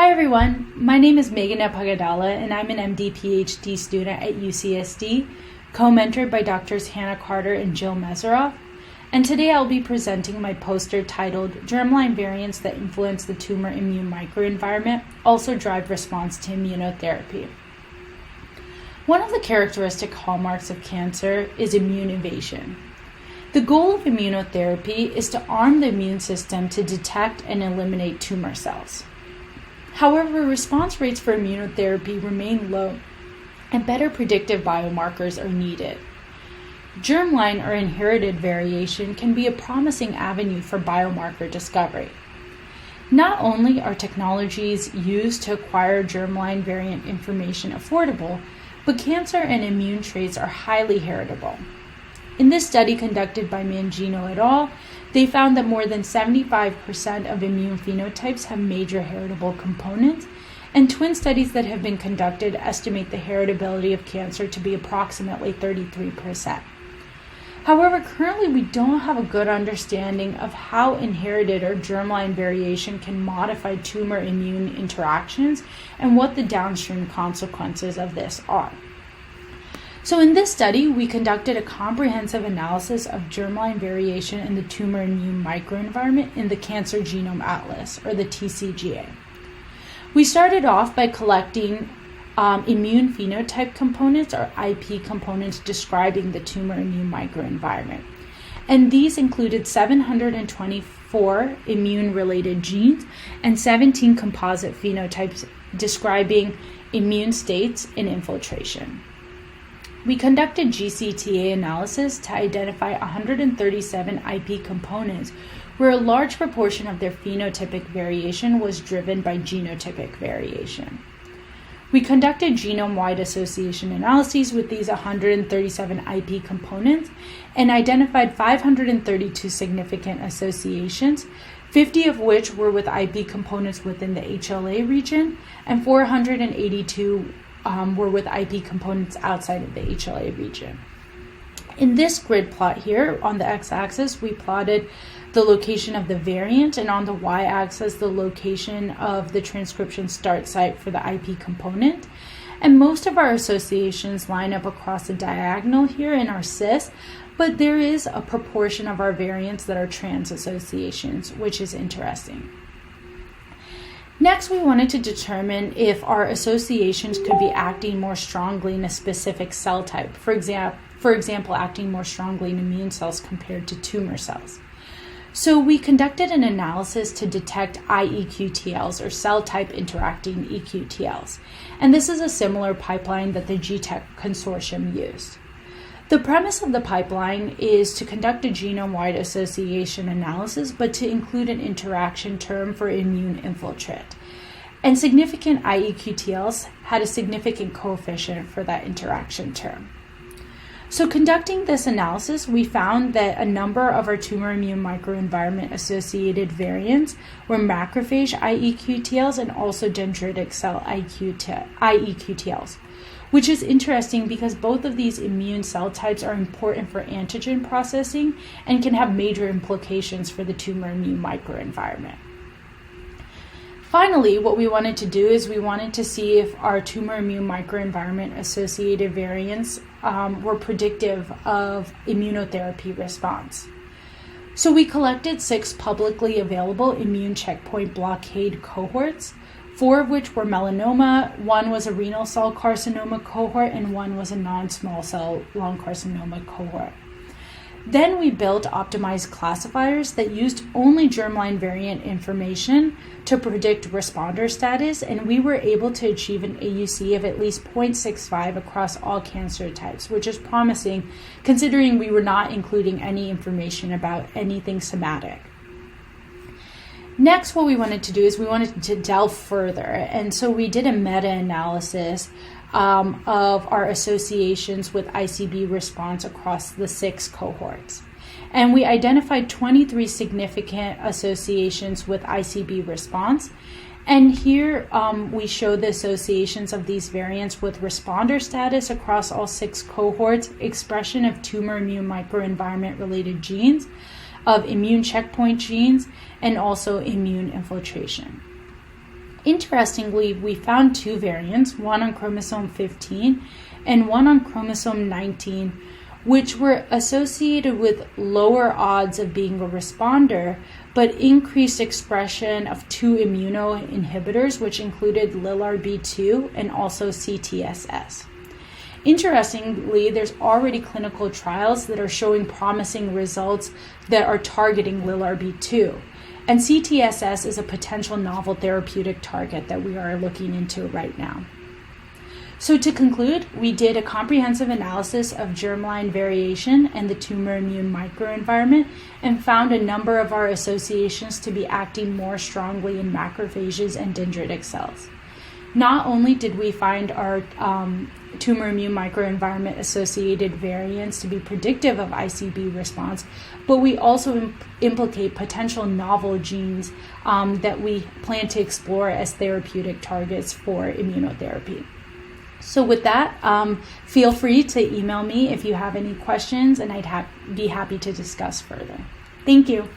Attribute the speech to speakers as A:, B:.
A: Hi everyone, my name is Meghana Pagadala and I'm an MD PhD student at UCSD, co-mentored by Drs. Hannah Carter and Jill Meseroff, and today I'll be presenting my poster titled Germline Variants that Influence the Tumor Immune Microenvironment Also Drive Response to Immunotherapy. One of the characteristic hallmarks of cancer is immune evasion. The goal of immunotherapy is to arm the immune system to detect and eliminate tumor cells. However, response rates for immunotherapy remain low, and better predictive biomarkers are needed. Germline or inherited variation can be a promising avenue for biomarker discovery. Not only are technologies used to acquire germline variant information affordable, but cancer and immune traits are highly heritable. In this study conducted by Mangino et al., they found that more than 75% of immune phenotypes have major heritable components, and twin studies that have been conducted estimate the heritability of cancer to be approximately 33%. However, currently we don't have a good understanding of how inherited or germline variation can modify tumor immune interactions and what the downstream consequences of this are. So in this study, we conducted a comprehensive analysis of germline variation in the tumor immune microenvironment in the Cancer Genome Atlas, or the TCGA. We started off by collecting immune phenotype components, or IP components, describing the tumor immune microenvironment. And these included 724 immune-related genes and 17 composite phenotypes describing immune states and infiltration. We conducted GCTA analysis to identify 137 IP components where a large proportion of their phenotypic variation was driven by genotypic variation. We conducted genome-wide association analyses with these 137 IP components and identified 532 significant associations, 50 of which were with IP components within the HLA region, and 482 were with IP components outside of the HLA region. In this grid plot here, on the x-axis, we plotted the location of the variant, and on the y-axis, the location of the transcription start site for the IP component. And most of our associations line up across the diagonal here in our cis, but there is a proportion of our variants that are trans associations, which is interesting. Next, we wanted to determine if our associations could be acting more strongly in a specific cell type, for example, acting more strongly in immune cells compared to tumor cells. So we conducted an analysis to detect iEQTLs, or cell type interacting EQTLs, and this is a similar pipeline that the GTEC consortium used. The premise of the pipeline is to conduct a genome-wide association analysis, but to include an interaction term for immune infiltrate. And significant iEQTLs had a significant coefficient for that interaction term. So conducting this analysis, we found that a number of our tumor immune microenvironment associated variants were macrophage iEQTLs and also dendritic cell iEQTLs, which is interesting because both of these immune cell types are important for antigen processing and can have major implications for the tumor immune microenvironment. Finally, what we wanted to do is we wanted to see if our tumor immune microenvironment associated variants were predictive of immunotherapy response. So we collected 6 publicly available immune checkpoint blockade cohorts, 4 of which were melanoma, 1 was a renal cell carcinoma cohort, and 1 was a non-small cell lung carcinoma cohort. Then we built optimized classifiers that used only germline variant information to predict responder status, and we were able to achieve an AUC of at least 0.65 across all cancer types, which is promising considering we were not including any information about anything somatic. Next, what we wanted to do is we wanted to delve further, and so we did a meta-analysis of our associations with ICB response across the 6 cohorts. And we identified 23 significant associations with ICB response. And here we show the associations of these variants with responder status across all 6 cohorts, expression of tumor immune microenvironment related genes, of immune checkpoint genes, and also immune infiltration. Interestingly, we found two variants, one on chromosome 15 and one on chromosome 19, which were associated with lower odds of being a responder, but increased expression of two immunoinhibitors, which included LILRB2 and also CTSS. Interestingly, there's already clinical trials that are showing promising results that are targeting LILRB2. And CTSS is a potential novel therapeutic target that we are looking into right now. So to conclude, we did a comprehensive analysis of germline variation and the tumor immune microenvironment and found a number of our associations to be acting more strongly in macrophages and dendritic cells. Not only did we find our tumor immune microenvironment associated variants to be predictive of ICB response, but we also implicate potential novel genes that we plan to explore as therapeutic targets for immunotherapy. So with that, feel free to email me if you have any questions, and I'd be happy to discuss further. Thank you.